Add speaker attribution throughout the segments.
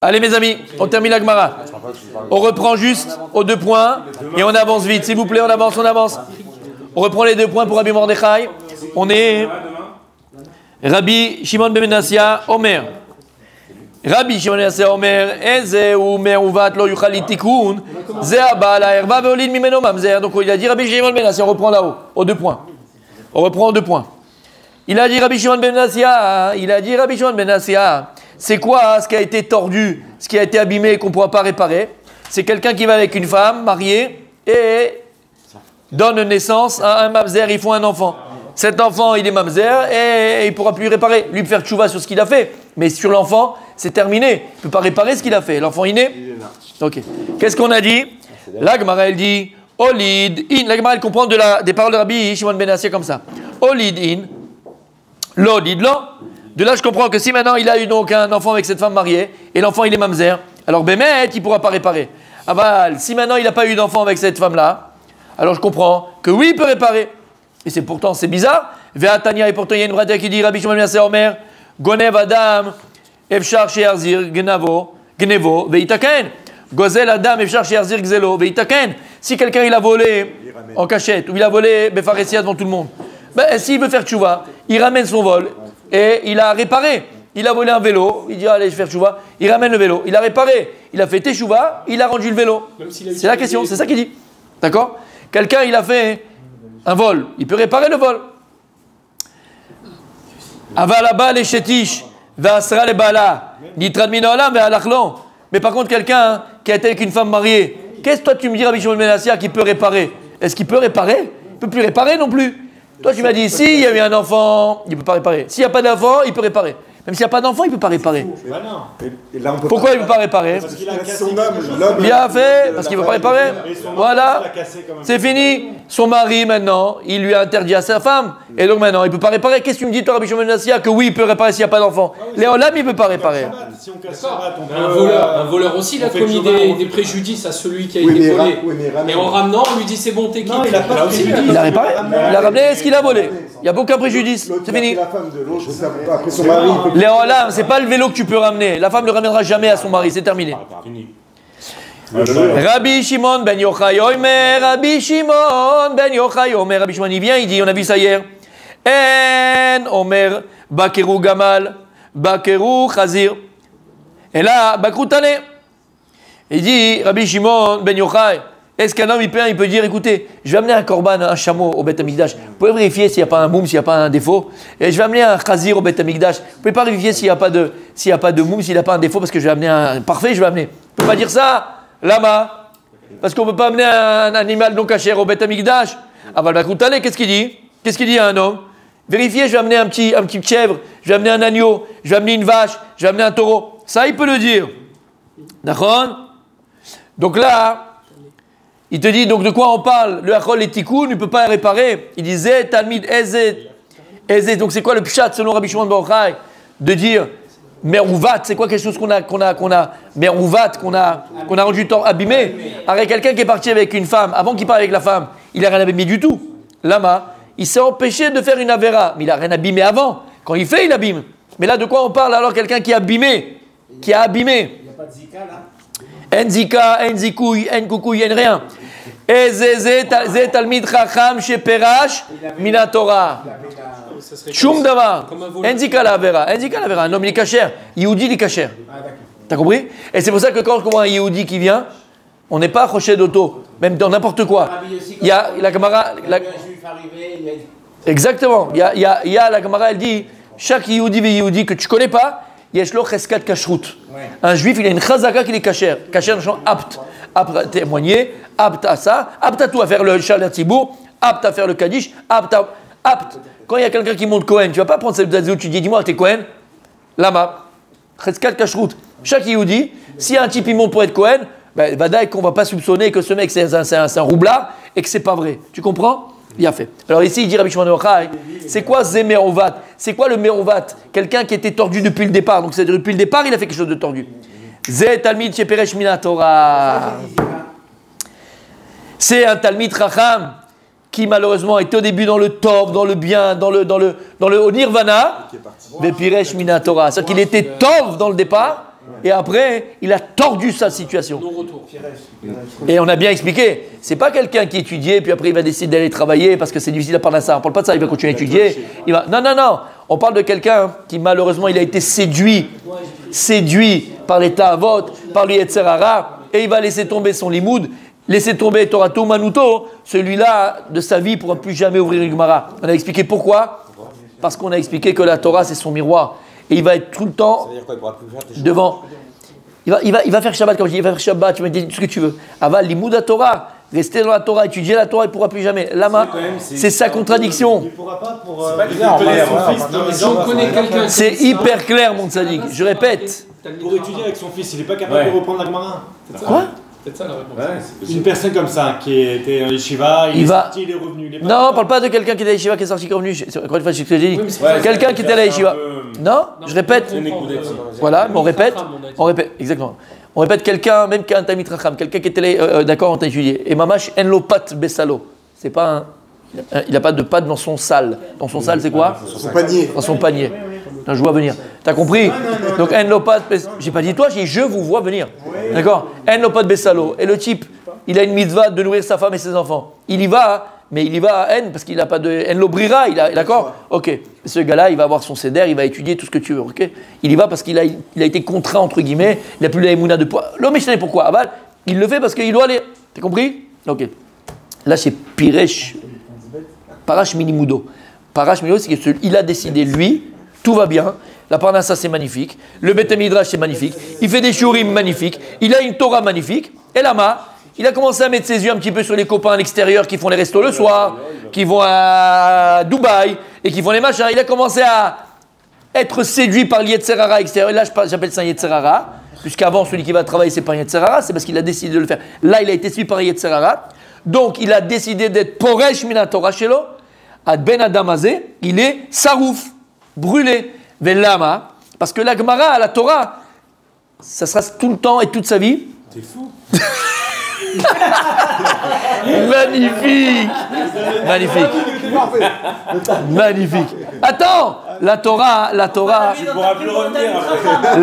Speaker 1: Allez mes amis, on termine la Gemara. On reprend juste aux 2 points et on avance vite. S'il vous plaît, on avance. On reprend les 2 points pour Rabbi Mordechai. On est Rabbi Shimon ben Menassia Omer. Rabbi Shimon ben Menassia Omer, Eze ou Meruvat lo yuchal litikun, Ze abal ha'erva ve'olid mimeno mamzer. Donc il a dit Rabbi Shimon ben Menassia, on reprend là-haut, aux 2 points. On reprend aux 2 points. Il a dit Rabbi Shimon ben Menassia, c'est quoi ce qui a été tordu, ce qui a été abîmé et qu'on ne pourra pas réparer? C'est quelqu'un qui va avec une femme mariée et donne naissance à un mamzer, ils font un enfant. Cet enfant, il est mamzer et il ne pourra plus réparer. Lui, faire tchouva sur ce qu'il a fait. Mais sur l'enfant, c'est terminé. Il ne peut pas réparer ce qu'il a fait. L'enfant, il est ok. Qu'est-ce qu'on a dit? La Gemara, elle dit Olid in. La Gemara, elle comprend des paroles de Rabbi Shimon ben Menassia comme ça. Olid in. Lodid lo. De là, je comprends que si maintenant il a eu donc un enfant avec cette femme mariée et l'enfant il est mamzer, alors Bémet, il ne pourra pas réparer. Aval, si maintenant il n'a pas eu d'enfant avec cette femme-là, alors je comprends que oui, il peut réparer. Et c'est pourtant, c'est bizarre. Ve'atania, et pourtant il y a une bratia qui dit Rabbi Shimon ben Menassia Omer, Gonev Adam, Efshar She'arzir, Gnevo, Ve'itaken. Gozel Adam, Efshar She'arzir, Gzelo, Ve'itaken. Si quelqu'un il a volé en cachette ou il a volé Befaressia devant tout le monde, ben, s'il veut faire tchouva, il ramène son vol. Et il a réparé. Il a volé un vélo. Il dit allez, je vais faire tchouva. Il ramène le vélo. Il a réparé. Il a fait teshuva. Il a rendu le vélo. C'est la question. C'est ça qu'il dit. D'accord? Quelqu'un, il a fait un vol. Il peut réparer le vol. Avalaba les chetish. Vasra les bala. Nitran minolam ve alachlon. Mais par contre, quelqu'un qui a été avec une femme mariée. Qu'est-ce que toi tu me dis, Rabbi Shimon ben Menassia, qui peut réparer? Est-ce qu'il peut réparer? Il ne peut plus réparer non plus. Toi, tu m'as dit, s'il y a eu un enfant, il ne peut pas réparer. S'il n'y a pas d'enfant, il peut réparer. Même s'il n'y a pas d'enfant, il ne peut pas réparer. Pourquoi il ne peut pas réparer?
Speaker 2: Parce qu'il a cassé
Speaker 1: bien fait, parce qu'il ne peut pas réparer. Voilà, c'est fini. Son mari, maintenant, il lui a interdit à sa femme. Et donc maintenant, il ne peut pas réparer. Qu'est-ce que tu me dis, toi, Rabbi Shimon ben Menassia, que oui, il peut réparer s'il n'y a pas d'enfant? Léolam, il ne peut pas réparer.
Speaker 3: Un voleur aussi, il a commis des préjudices à celui qui a été volé. Et en ramenant, on lui dit c'est bon, t'es qui?
Speaker 1: Il a réparé. Il a ramené ce qu'il a volé. Il n'y a aucun préjudice. C'est fini. Léolam, c'est pas le vélo que tu peux ramener. La femme ne le ramènera jamais à son mari. C'est terminé. Rabbi Shimon ben Yochai Omer, Rabbi Shimon ben Yochai Omer, Rabbi Shimon il vient, il dit, on a vu ça hier. En Omer, Bakeru Gamal, Bakeru Chazir. Et là, Bakeru Tane. Il dit, Rabbi Shimon ben Yochai, est-ce qu'un homme il peut dire, écoutez, je vais amener un korban, un chameau au Beth Amikdash. Vous pouvez vérifier s'il n'y a pas un moum, s'il n'y a pas un défaut. Et je vais amener un chazir au Beth Amikdash. Vous ne pouvez pas vérifier s'il n'y a pas de moum, s'il n'a pas un défaut, parce que je vais amener un parfait, je vais amener. Vous ne pouvez pas dire ça, lama. Parce qu'on ne peut pas amener un animal non cachère au Beth Amikdash. Aval Bakoutale, qu'est-ce qu'il dit? Qu'est-ce qu'il dit à un homme? Vérifiez, je vais amener un petit chèvre, je vais amener un agneau, je vais amener une vache, je vais amener un taureau. Ça, il peut le dire. D'accord? Donc là, il te dit, donc de quoi on parle? Le achol et tikkun ne peut pas réparer. Il disait, Talmid Ezet. Donc c'est quoi le pshat selon Rabbi Shimon ben Yochai? De dire, Meruvat, c'est quoi quelque chose qu'on a Meruvat, qu'on a rendu abîmé? Avec quelqu'un qui est parti avec une femme, avant qu'il parte avec la femme, il n'a rien abîmé du tout. Lama, il s'est empêché de faire une avera, mais il n'a rien abîmé avant. Quand il fait, il abîme. Mais là, de quoi on parle alors? Quelqu'un qui a abîmé. Il n'y a pas de zika là? En zika, en zikouy, en koukouy, en rien. Zé talmid chacham sheperash minatora. Shum davar. En zika la avera. En zika la avera. Un homme il est cachère. Yehudi il est cachère. T'as compris? Et c'est pour ça que quand on voit un Yehudi qui vient, on n'est pas accroché d'auto. Même dans n'importe quoi. Il y a la Gemara. Exactement. Il y a la Gemara, elle dit chaque Yehudi que tu connais pas, Yeshlo cheskat kashrut. Un juif, il a une chazaka qui est kasher. Kasher, apte à témoigner, apte à ça, apte à tout, à faire le shalat tzibour, apte à faire le kaddish, apte. Quand il y a quelqu'un qui monte Cohen, tu vas pas prendre cette zazou, tu dis, dis-moi, t'es Cohen? Lama. Cheskat kashrut. Chaque Yehudi, si un type il monte pour être Cohen, ben, vadaï qu'on va pas soupçonner que ce mec c'est un roublard et que c'est pas vrai. Tu comprends? Bien fait. Alors ici, il dit Rabbi Shimon ben Yochai, c'est quoi Zé Merovat? C'est quoi le Merovat? Quelqu'un qui était tordu depuis le départ. Donc c'est depuis le départ, il a fait quelque chose de tordu. Zé Talmid Sheperesh Minatora. C'est un Talmid Chacham qui malheureusement était au début dans le tov, dans le bien, dans le au nirvana. Vepiresh Minatora. C'est-à-dire qu'il était tov dans le départ et après, il a tordu sa situation. Et on a bien expliqué, c'est pas quelqu'un qui étudiait, puis après il va décider d'aller travailler parce que c'est difficile à parler de ça. On parle pas de ça, il va continuer à étudier. Non. On parle de quelqu'un qui malheureusement il a été séduit par les Ta'avot, par le Yetzer Hara, et il va laisser tomber son limoud, laisser tomber Torah Manuto, celui-là de sa vie ne pourra plus jamais ouvrir une Gemara. On a expliqué pourquoi. Parce qu'on a expliqué que la Torah c'est son miroir. Et il va être tout le temps devant. Il va faire Shabbat, comme je dis, il va faire Shabbat, tu me dis tout ce que tu veux. Aval, l'imoud à Torah, rester dans la Torah, étudier la Torah, il ne pourra plus jamais. Lama, c'est sa contradiction.
Speaker 2: Il ne pourra pas pour.
Speaker 1: C'est hyper clair, mon tzaddik. Je répète.
Speaker 2: Pour étudier avec son fils, il n'est pas capable de reprendre la Gemara.
Speaker 1: Quoi?
Speaker 3: C'est ça la réponse.
Speaker 2: Une personne comme ça, qui était en yeshiva, il est sorti, il est revenu.
Speaker 1: Non, on ne parle pas de quelqu'un qui était à yeshiva, qui est sorti, qui est revenu. Encore une fois, je te dis. Quelqu'un qui était à la yeshiva. Non, je répète. Voilà, mais on répète, exactement. On répète quelqu'un, même qui a un tamid racham, quelqu'un qui était d'accord, on t'a étudié. Et mamash en lo pat besalo. C'est pas il n'a pas de pâte dans son sal. Dans son sal, c'est quoi?
Speaker 4: Dans son panier.
Speaker 1: Dans son panier. Je vois venir. T'as compris? Donc, en lo pat besalo. J'ai pas dit toi, j'ai dit je vous vois venir. D'accord? En lo pat besalo. Et le type, il a une mitzvah de nourrir sa femme et ses enfants. Il y va, mais il y va à N parce qu'il n'a pas de. En lo brira, d'accord? Ok. Ce gars-là, il va avoir son céder, il va étudier tout ce que tu veux. Ok? Il y va parce qu'il a été contraint, entre guillemets. Il n'a plus la émouna de poids. L'homme, je sais pourquoi. Aval, il le fait parce qu'il doit aller. T'as compris? Ok. Là, c'est Piresh. Parash Minimudo. Parash Minimudo, c'est qu'il a décidé, lui, tout va bien. La Parnassa, c'est magnifique. Le Beth Midrash, c'est magnifique. Il fait des shurim magnifiques. Il a une Torah magnifique. Et là-bas, il a commencé à mettre ses yeux un petit peu sur les copains à l'extérieur qui font les restos le soir, qui vont à Dubaï et qui font les machins. Il a commencé à être séduit par l'Yetzer Hara extérieur. Et là, j'appelle ça un Yetzer Hara, puisqu'avant, celui qui va travailler, c'est pas un Yetzer Hara, c'est parce qu'il a décidé de le faire. Là, il a été séduit par un Yetzer Hara. Donc, il a décidé d'être Poresh Mina Torah Shelo. Ad Ben Adamazé, il est Sarouf, brûlé. Velama, parce que la Gemara, la Torah, ça sera tout le temps et toute sa vie.
Speaker 4: T'es fou.
Speaker 1: Magnifique. Magnifique. Attends, la Torah.
Speaker 4: Tu pourras plus revenir après.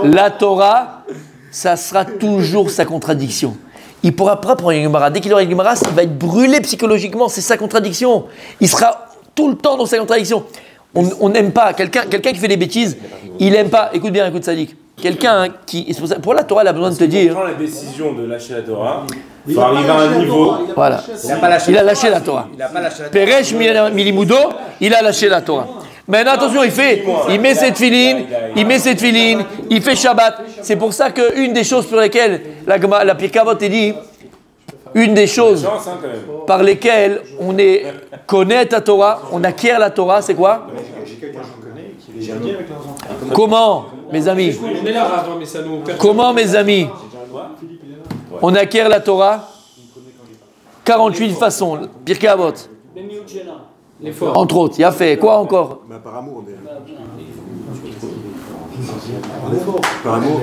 Speaker 1: La Torah, ça sera toujours sa contradiction. Il ne pourra pas prendre une Gemara. Dès qu'il aura une Gemara, il va être brûlé psychologiquement. C'est sa contradiction. Il sera tout le temps dans sa contradiction. On n'aime pas quelqu'un qui fait des bêtises. Il n'aime pas. Écoute bien, écoute Sadik. Quelqu'un qui. Pour la Torah, il a besoin de te dire.
Speaker 4: Il prend la décision de lâcher la Torah. Il va arriver à un niveau.
Speaker 1: Voilà. Il a lâché la Torah. Peresh Milimudo, il a lâché la Torah. Maintenant, attention, il met cette filine, il fait Shabbat. C'est pour ça qu'une des choses sur lesquelles la Pirkei Avot est dit, une des choses par lesquelles on connaît la Torah, on acquiert la Torah, c'est quoi? Comment, mes amis? Comment, mes amis? On acquiert la Torah 48 façons. Pirkei Avot. Entre autres, il a fait quoi encore?
Speaker 4: Par amour, par amour.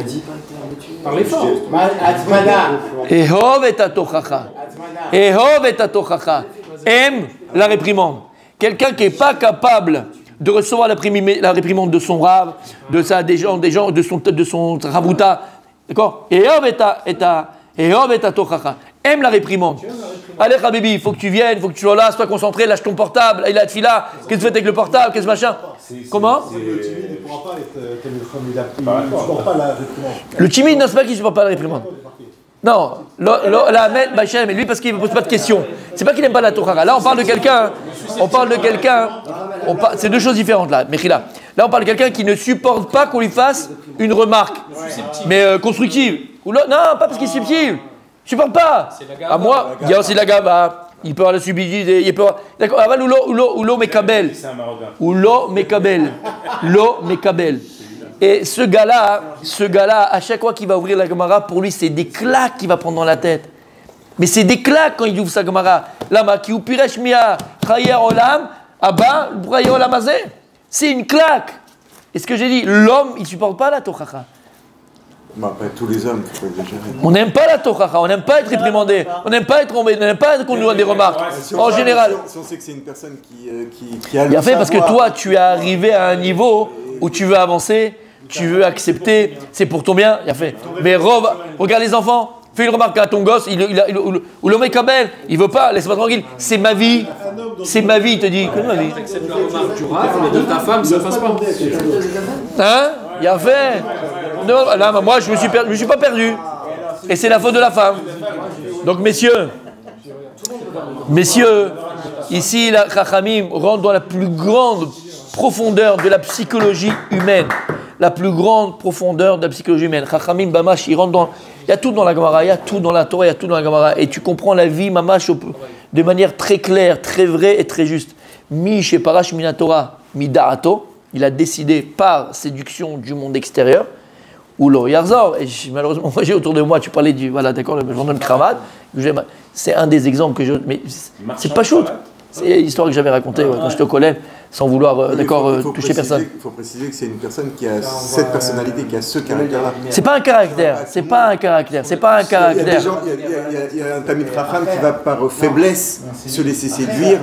Speaker 3: Par l'effort.
Speaker 1: Ehov et atochacha. Ehov et atochacha. Aime la réprimande. Quelqu'un qui n'est pas capable de recevoir la réprimande de son rave, des gens, de son rabouta. D'accord? Ehov et atochacha. Aime la réprimande. Allez, Habibi, il faut que tu viennes, il faut que tu sois là, sois concentré, lâche ton portable, il a de fila, qu'est-ce que tu fais avec le portable, qu'est-ce que machin? Comment? Le timide ne sait pas qu'il ne supporte pas la réprimande. Non, mais lui parce qu'il ne pose pas de questions. C'est pas qu'il n'aime pas la Torah. Là, on parle de quelqu'un. C'est deux choses différentes là, Mechila. Là, on parle de quelqu'un qui ne supporte pas qu'on lui fasse une remarque, mais constructive. Ou non, pas parce qu'il est subtil. Je supporte pas. À moi, il y a aussi la gaba. Il peut avoir la subtilité. Il peut avoir... D'accord. Aval ou l'eau mekabel. Ou l'eau mekabel. L'eau mekabel. Et ce gars-là, à chaque fois qu'il va ouvrir la Gemara, pour lui, c'est des claques qu'il va prendre dans la tête. Mais c'est des claques quand il ouvre sa Gemara. Lama ki u piresh mia chayer olam, abba brayer olam hazeh. C'est une claque. Et ce que j'ai dit, l'homme, il supporte pas la tochacha.
Speaker 4: Pas tous les hommes, il faut exagérer.
Speaker 1: On n'aime pas la tochacha, on n'aime pas être réprimandé, on n'aime pas être trompé, on n'aime pas qu'on nous donne des remarques. En général.
Speaker 4: Si on sait que c'est une personne qui a
Speaker 1: bien fait parce que toi, tu es arrivé à un niveau où tu veux avancer, tu veux accepter, c'est pour ton bien, il a fait. Mais regarde les enfants, fais une remarque à ton gosse, ou le mec Kabel, il veut pas, laisse-moi tranquille, c'est ma vie, il te dit, que ma vie.
Speaker 3: Accepte la remarque du Rav, mais de ta femme, ça passe pas.
Speaker 1: Hein? Il a fait. Non, là, moi, je me suis pas perdu. Et c'est la faute de la femme. Donc, messieurs, ici, la Chachamim rentre dans la plus grande profondeur de la psychologie humaine. La plus grande profondeur de la psychologie humaine. Chachamim, Bamash, il rentre dans... Il y a tout dans la Gemara, il y a tout dans la Torah, il y a tout dans la Gemara. Et tu comprends la vie, Mamash, de manière très claire, très vraie et très juste. Mi Sheparash Minatora, Mi Darato, il a décidé par séduction du monde extérieur, ou le Yarzor, et malheureusement, moi j'ai autour de moi, tu parlais du, voilà, d'accord, le journal de cravate, c'est un des exemples que je... Mais c'est pas shoot. C'est l'histoire que j'avais racontée quand j'étais au collège, sans vouloir toucher personne.
Speaker 5: Il faut préciser que c'est une personne qui a cette personnalité, qui a ce caractère-là.
Speaker 1: C'est pas un caractère, c'est pas un caractère, c'est pas un caractère.
Speaker 5: Il y a un Tamid Chacham qui va par faiblesse se laisser séduire,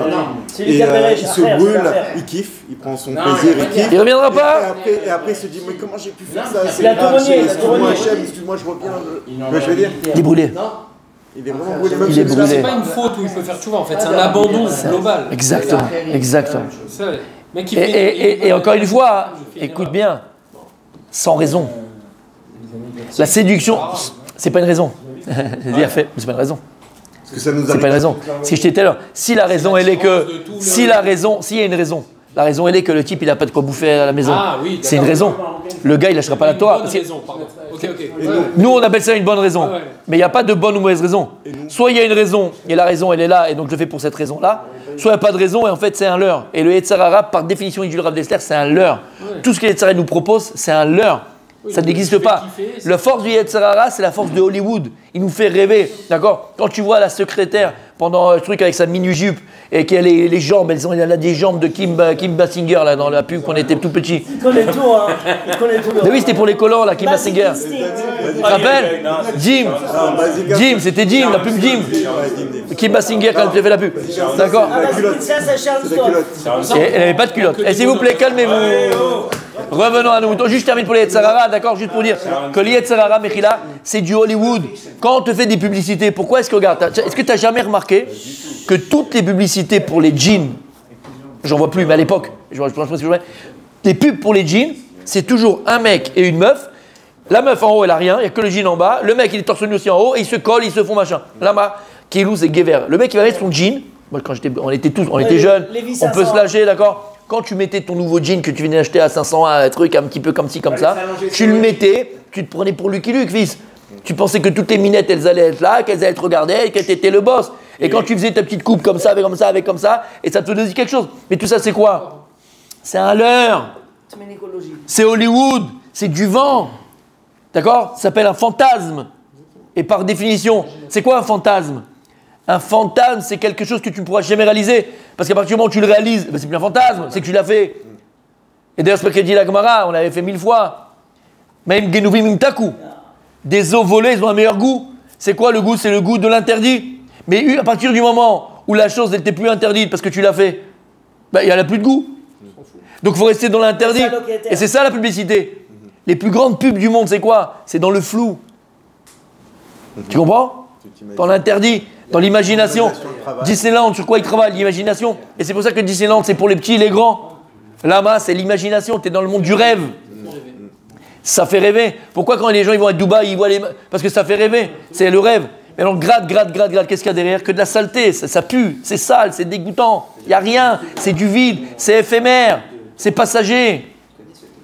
Speaker 5: et il se brûle, il kiffe, il prend son plaisir, il kiffe.
Speaker 1: Il reviendra pas.
Speaker 5: Et après il se dit, mais comment j'ai pu faire ça? Excuse-moi Hachem, excuse-moi, je reviens. Je veux dire.
Speaker 1: Il est brûlé.
Speaker 5: Il est vraiment brûlé.
Speaker 1: Il est brûlé.
Speaker 3: C'est pas une faute où il peut faire tout en fait, c'est un abandon global.
Speaker 1: Exactement. Et encore une fois, écoute bien, sans raison. La séduction, c'est pas une raison. C'est bien fait, mais c'est pas une raison. C'est pas une raison. Si je t'étais là, si la raison elle est que, s'il y a une raison, la raison elle est que le type il a pas de quoi bouffer à la maison. C'est une raison. Le gars il lâchera pas la Torah. Nous on appelle ça une bonne raison. Mais il n'y a pas de bonne ou mauvaise raison. Soit il y a une raison et la raison elle est là et donc je le fais pour cette raison là. Soit il n'y a pas de raison et en fait c'est un leurre. Et le Yetzer Hara par définition il dit le Rav Dessler c'est un leurre. Tout ce que le Yetzer Hara nous propose c'est un leurre. Ça n'existe pas. La force du Yetzer Hara, c'est la force de Hollywood. Il nous fait rêver, d'accord? Quand tu vois la secrétaire pendant le truc avec sa mini-jupe et qu'elle a les jambes, elle a des jambes de Kim Basinger là dans la pub quand on était tout petit.
Speaker 6: Il connaît tout, hein. Il connaît tout.
Speaker 1: Mais oui, c'était pour les collants là, Kim Basinger. Tu te rappelles? Jim, c'était Jim, la pub Jim. Kim Basinger quand elle fait la pub. D'accord? Elle n'avait pas de culotte. Et s'il vous plaît, calmez-vous. Revenons à nous. Juste termine pour les Yetzer Hara, d'accord? Juste pour dire que les Yetzer Hara, Mechila, c'est du Hollywood. Quand on te fait des publicités, pourquoi est-ce que, regarde, est-ce que tu n'as jamais remarqué que toutes les publicités pour les jeans, j'en vois plus, mais à l'époque, je pense pas si je vois, les pubs pour les jeans, c'est toujours un mec et une meuf. La meuf en haut, elle a rien, il n'y a que le jean en bas. Le mec, il est torse nu aussi en haut et ils se collent, ils se font machin. Lama, Kilou, c'est Gever. Le mec, il va mettre son jean. Moi, quand on était jeunes, on peut se lâcher, d'accord? Quand tu mettais ton nouveau jean que tu venais d'acheter à 500, un truc un petit peu comme ci, comme ça, tu le mettais, tu te prenais pour Lucky Luke, fils. Tu pensais que toutes les minettes, elles allaient être là, qu'elles allaient te regarder et qu'elles étaient le boss. Et quand tu faisais ta petite coupe comme ça, avec comme ça, et ça te faisait quelque chose. Mais tout ça, c'est quoi? C'est un leurre. C'est Hollywood. C'est du vent. D'accord? Ça s'appelle un fantasme. Et par définition, c'est quoi un fantasme? Un fantasme, c'est quelque chose que tu ne pourras jamais réaliser. Parce qu'à partir du moment où tu le réalises, ben c'est plus un fantasme, c'est que tu l'as fait. Et d'ailleurs, c'est ce que dit la Gemara, on l'avait fait 1000 fois. Même Genuvim Imtaku. Des eaux volées, ils ont un meilleur goût. C'est quoi le goût? C'est le goût de l'interdit. Mais à partir du moment où la chose n'était plus interdite parce que tu l'as fait, ben, il n'y en a plus de goût. Donc il faut rester dans l'interdit. Et c'est ça la publicité. Les plus grandes pubs du monde, c'est quoi? C'est dans le flou. Tu comprends? Dans l'interdit. Dans l'imagination. Disneyland, sur quoi ils travaillent? L'imagination. Et c'est pour ça que Disneyland, c'est pour les petits et les grands. Là-bas, c'est l'imagination. Tu es dans le monde du rêve. Ça fait rêver. Pourquoi quand les gens ils vont à Dubaï, ils voient les... Parce que ça fait rêver. C'est le rêve. Mais alors, gratte. Qu'est-ce qu'il y a derrière? Que de la saleté. Ça pue. C'est sale. C'est dégoûtant. Il n'y a rien. C'est du vide. C'est éphémère. C'est passager.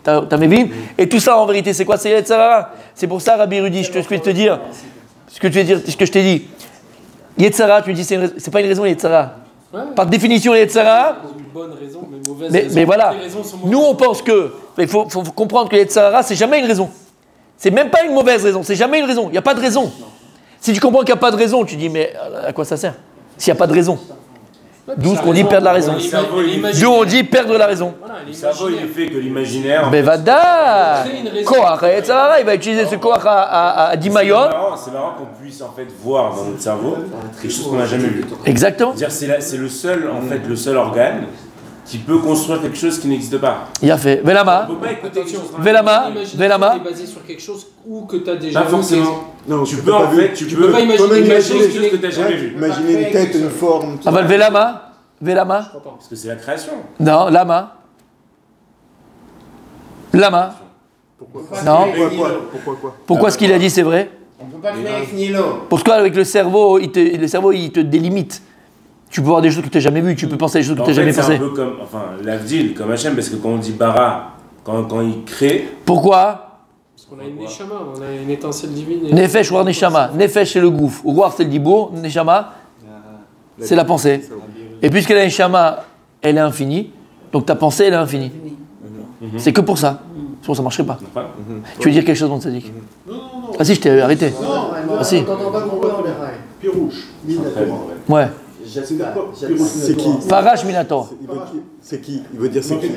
Speaker 1: T'as mes vides? Et tout ça, en vérité, c'est quoi? C'est Yetzer Hara. C'est pour ça, Rabbi Rudi, je vais te dire ce que je t'ai dit. Yetzer Hara, tu me dis, c'est pas une raison, Yetzer Hara. Ouais. Par définition, Yetzer Hara. Une bonne raison, mais mauvaise raison. Mais voilà. Nous, on pense que. Il faut comprendre que Yetzer Hara, c'est jamais une raison. C'est même pas une mauvaise raison. C'est jamais une raison. Il n'y a pas de raison. Si tu comprends qu'il n'y a pas de raison, tu dis, mais à quoi ça sert? S'il n'y a pas de raison. D'où ce qu'on dit perdre la raison. D'où on dit perdre la raison.
Speaker 4: Le cerveau, il est fait que l'imaginaire.
Speaker 1: Mais vada Koach, Yetzer Hara, il va utiliser ce Koach à Dimayon.
Speaker 4: C'est marrant qu'on puisse en fait voir dans notre cerveau quelque chose qu'on n'a jamais vu.
Speaker 1: Exactement.
Speaker 4: C'est le seul, en fait, le seul organe qui peut construire quelque chose qui n'existe pas.
Speaker 1: Il a fait. Velama. Velama.
Speaker 3: Velama. Tu es basé sur quelque chose ou que tu as déjà vu.
Speaker 4: Pas forcément.
Speaker 5: Non,
Speaker 4: tu peux en fait, tu peux
Speaker 3: pas imaginer quelque chose
Speaker 4: que tu n'as jamais vu.
Speaker 5: Imaginer une tête, une forme.
Speaker 1: Ah bah Velama. Velama.
Speaker 4: Parce que c'est la création.
Speaker 1: Non, lama. Lama. Non.
Speaker 5: Pourquoi quoi?
Speaker 1: Pourquoi ce qu'il a dit c'est vrai?
Speaker 7: On ne peut pas créer avec Nilo.
Speaker 1: Pourquoi avec le cerveau, il te délimite. Tu peux voir des choses que tu n'as jamais vues, tu peux penser à des choses que tu n'as jamais pensées.
Speaker 4: C'est un peu comme, enfin, l'Avdil, comme Hachem, parce que quand on dit bara, quand il crée.
Speaker 1: Pourquoi?
Speaker 3: Parce qu'on a une neshama, on a une étincelle divine.
Speaker 1: Nefesh ou neshama. Nefesh c'est le gouffre. Ou c'est le dibour. Neshama, c'est la pensée. Et puisque la neshama, elle est infinie, donc ta pensée, elle est infinie. C'est que pour ça. Sinon ça ne marcherait pas. Tu veux dire quelque chose, mon tzaddik? Ah si, je t'ai arrêté. Ah si.
Speaker 8: Pirouche, Minatora.
Speaker 1: Ouais.
Speaker 5: C'est qui?
Speaker 1: Parash Minator.
Speaker 5: C'est qui? Il veut dire c'est qui?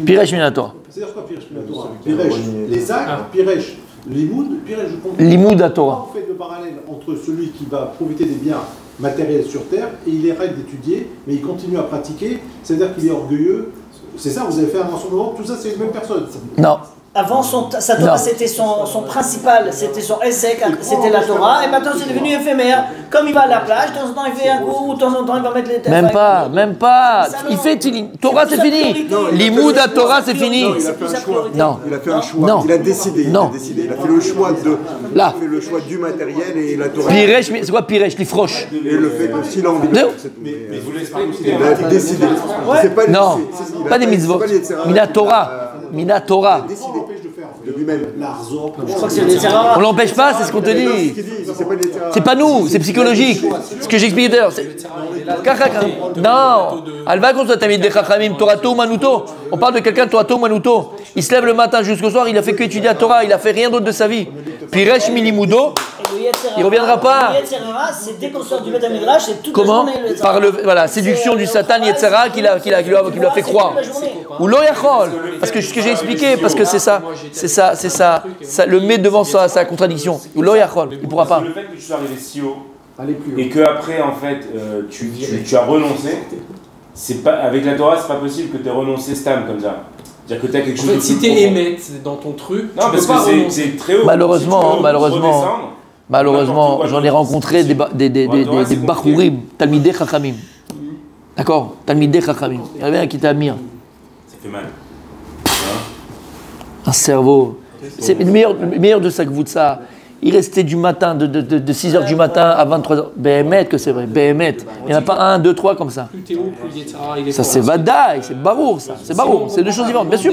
Speaker 1: Piresh Minator.
Speaker 8: C'est-à-dire quoi Piresh Minatora? Piresh, les actes, Piresh, Limoud, Piresh, je comprends.
Speaker 1: Limoud à Torah.
Speaker 8: Vous faites le parallèle entre celui qui va profiter des biens matériels sur terre et il arrête d'étudier, mais il continue à pratiquer, c'est-à-dire qu'il est orgueilleux. C'est ça, vous avez fait un ensemble, tout ça c'est une même personne.
Speaker 1: Non.
Speaker 6: Avant, sa Torah, c'était son principal, c'était son essai, c'était la Torah, et maintenant c'est devenu éphémère. Comme il va à la plage, de temps en temps il fait un coup, de temps en temps il va mettre les têtes.
Speaker 1: Même pas. Il fait Torah, c'est fini. Limoud à Torah, c'est fini.
Speaker 5: Il a fait un choix.
Speaker 1: Non.
Speaker 5: Il a fait un choix.
Speaker 1: Non.
Speaker 5: Il a décidé. Il a fait le choix de.
Speaker 1: Là.
Speaker 5: Il a fait le choix du matériel et la Torah.
Speaker 1: Piresh, c'est quoi Piresh? L'ifroche.
Speaker 5: Et le fait que s'il a envie de.
Speaker 4: Mais vous laissez pas écouter.
Speaker 5: Il a décidé. C'est pas
Speaker 1: Non, pas des mitzvot. Minatora. Minatora.
Speaker 5: De lui-même.
Speaker 6: Je crois que c'est les erreurs.
Speaker 1: On l'empêche pas, c'est ce qu'on te dit. C'est pas nous, c'est psychologique. Ce que j'expliquais d'ailleurs. Non, Alva contre toi, t'as mis des chachamim, Torato, Manuto. On parle de quelqu'un, Torato, Manuto. Il se lève le matin jusqu'au soir, il a fait que étudier la Torah, il a fait rien d'autre de sa vie. Piresh Milimudo, il reviendra pas.
Speaker 6: C'est dès qu'on sort du Beth Midrash, c'est toute
Speaker 1: Comment?
Speaker 6: la journée.
Speaker 1: Par la séduction du Satan Yetzera qui lui a fait croire. Ou lo yachol. Parce que ce que j'ai expliqué, parce que c'est ça, le met devant sa contradiction. Ou lo yachol, il pourra pas.
Speaker 4: Le fait que tu sois arrivé si haut et que après en fait tu as renoncé, c'est pas avec la Torah, c'est pas possible que tu aies renoncé stam comme ça. C'est-à-dire que tu as quelque chose de plus
Speaker 3: si tu es émet dans ton truc,
Speaker 4: non, parce que c'est très haut.
Speaker 1: Malheureusement, j'en ai rencontré des Bachurim, Talmidei Chachamim. D'accord? Talmidei Chachamim. Il y en avait un qui était Amir.
Speaker 4: Ça fait mal.
Speaker 1: Un cerveau. C'est le meilleur de sa Gvoutsa. Il restait du matin, de 6h du matin à 23h. Béhémet que c'est vrai, Béhémet. Il n'y en a pas 1, 2, 3 comme ça. Ça c'est Vadaï, c'est Barour ça. C'est Barour, c'est deux choses différentes. Bien sûr.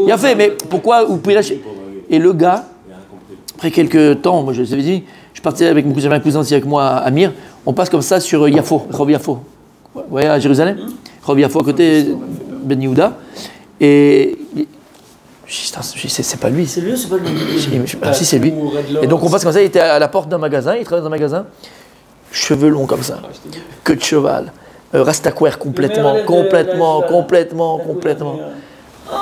Speaker 1: Il a fait, mais pourquoi vous pouvez lâcher? Et le gars, après quelques temps, moi je vous avais dit, je partais avec mon cousin, j'avais un cousin aussi avec moi à Amir, on passe comme ça sur Yafo, Rov Yafo. Vous voyez à Jérusalem? Rov Yafo à côté Ben Yehuda. Et c'est pas lui.
Speaker 6: C'est lui ou c'est pas lui?
Speaker 1: Si, c'est lui. Et donc on passe comme ça, il était à la porte d'un magasin, il travaille dans un magasin, cheveux longs comme ça, queue de cheval, rastaquaire complètement.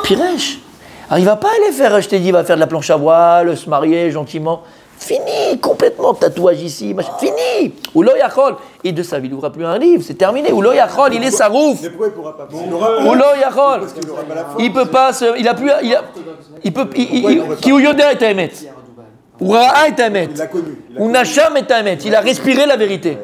Speaker 1: Piresh. Alors il va pas aller faire, je t'ai dit, il va faire de la planche à voile, se marier gentiment. Fini, complètement, tatouage ici, machin. Fini. Oulo Yachol. Et de sa vie, il n'ouvrira plus un livre, c'est terminé. Oulo Yachol, il est sarouf.
Speaker 5: Mais pourquoi il pourra pas?
Speaker 1: Oulo Yachol. Il peut pas se. Il a plus. Il peut. Qui ou Yoder est Aemet. Ou Ra'a est Aemet. Ou Nacham est Aemet. Il a respiré la vérité.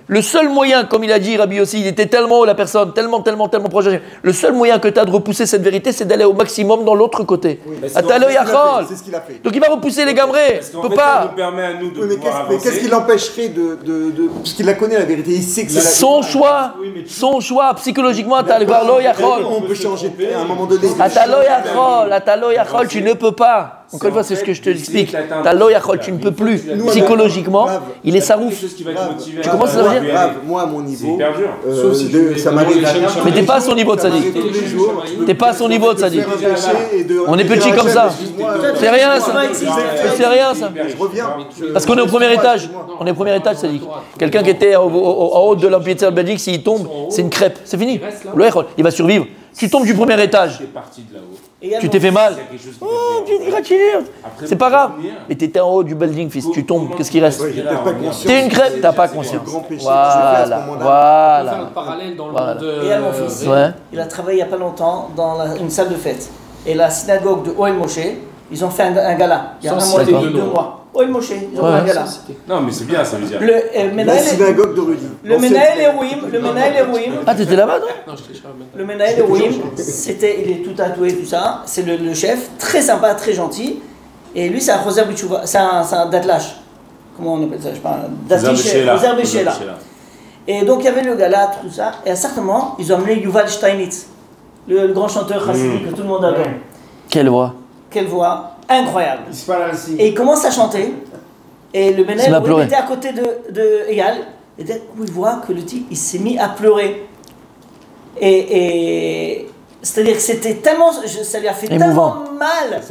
Speaker 1: Le seul moyen, comme il a dit Rabbi aussi, il était tellement la personne, tellement proche. Le seul moyen que tu as de repousser cette vérité, c'est d'aller au maximum dans l'autre côté.
Speaker 5: C'est ce qu'il a fait.
Speaker 1: Donc il va repousser les gamrés. Il peut pas.
Speaker 4: Ça nous permet à nous de
Speaker 5: mais qu'est-ce qui l'empêcherait parce qu'il la connaît la vérité, il sait que c'est
Speaker 1: son choix, psychologiquement, tu allé voir lo yachol.
Speaker 5: On peut changer à un moment donné.
Speaker 1: Atalo yachol, tu ne peux pas. Encore une fois, c'est ce que je te explique. Atalo yachol, tu ne peux plus. Psychologiquement, il est sarouf. Tu commences à dire?
Speaker 5: Moi, à mon niveau,
Speaker 1: ça m'arrive. Mais t'es pas à son niveau de sadique. T'es pas à son niveau de sadique. On est petit comme ça. C'est rien ça. C'est rien ça. Parce qu'on est au premier étage. On est au premier étage, sadique. Quelqu'un qui était en haut de l'amphithéâtre belgique, s'il tombe, c'est une crêpe. C'est fini. Il va survivre. Tu tombes du premier étage. Tu t'es fait mal. Oh, petite égratignure. C'est pas grave. Mais t'étais en haut du building, fils. Tu tombes, qu'est-ce qui reste? T'es une crêpe, t'as pas conscience. Voilà.
Speaker 3: On va faire le parallèle dans le monde de...
Speaker 6: Et à mon fils, il a travaillé il n'y a pas longtemps dans une salle de fête. Et la synagogue de Ohel Moshe, ils ont fait un gala. Il y a un mois et 2 mois. Ohel Moshe, ils ont fait un gala.
Speaker 4: Non, mais c'est bien, ça veut dire.
Speaker 5: La synagogue de Rudy.
Speaker 6: Le Menaël Erouim.
Speaker 1: Ah, t'étais là-bas, toi?
Speaker 3: Non, je t'ai
Speaker 6: Le Menaël Erouim, il est tout tatoué, tout ça. C'est le chef, très sympa, très gentil. Et lui, c'est un Roser Bichouva, c'est un Datlash. Comment on appelle ça? Je sais pas. Roser Béchéla. Et donc, il y avait le gala, tout ça. Et à un certain moment, ils ont amené Yuval Steinitz, le grand chanteur chassidique que tout le monde adore.
Speaker 1: Quelle voix?
Speaker 6: Quelle voix incroyable. Et il commence à chanter. Et le Menaël était à côté de Eyal. Et dès qu'il voit que le type, il s'est mis à pleurer. Et c'est-à-dire que c'était tellement, ça lui a fait tellement mal,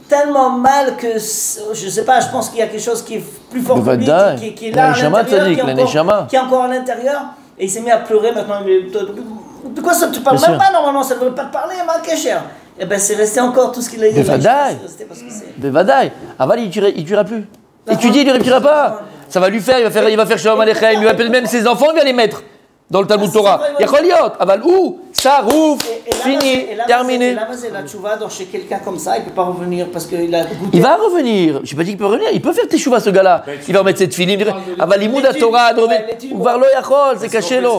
Speaker 6: tellement mal que je sais pas, je pense qu'il y a quelque chose qui est plus fort que lui, qui est là à l'intérieur, qui est encore à l'intérieur, et il s'est mis à pleurer. Maintenant, de quoi ça, tu parles même pas normalement, ça ne devrait pas te parler, ma cher. Et ben c'est resté encore tout ce qu'il a dit.
Speaker 1: Bevadaï. Aval, il tuera plus. Étudier, il ne réussira pas. Ça va lui faire, il va faire Shalom Aleichem, il va appeler même ses enfants, il va les mettre dans le Talmud Torah. Il y a Choliot, Aval où ça rouf, fini, terminé.
Speaker 6: Et là, c'est la tchouva dans chez quelqu'un comme ça, il ne peut pas revenir parce qu'il a goûté.
Speaker 1: Il va revenir, je n'ai pas dit qu'il peut revenir, il peut faire tes chouvas ce gars-là. Il va remettre cette filine, Aval Imoud à Torah, ou voir le Yachol, c'est caché là.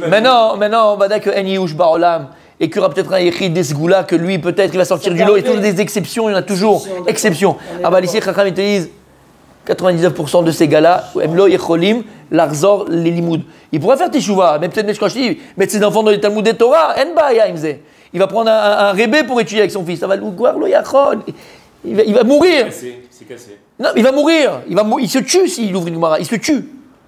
Speaker 1: Maintenant, on va dire que En Yush Baolam. Et qu'il y aura peut-être un Yechid des Sgoula que lui, peut-être, il va sortir du lot. Et toujours des exceptions, il y en a toujours. Exceptions. Ah bah, ici, Chacham, ils te disent 99% de ces gars-là, Emlo Yecholim, Larzor, les Limoud. Il pourra faire teshuva, mais peut-être, quand je dis, mettre ses enfants dans les Talmud et Torah, Enba, il va prendre un rébé pour étudier avec son fils. Ça va le Yachol. Il va mourir.
Speaker 4: C'est cassé.
Speaker 1: Non, il va mourir. Il se tue s'il ouvre une Gemara. Il se tue.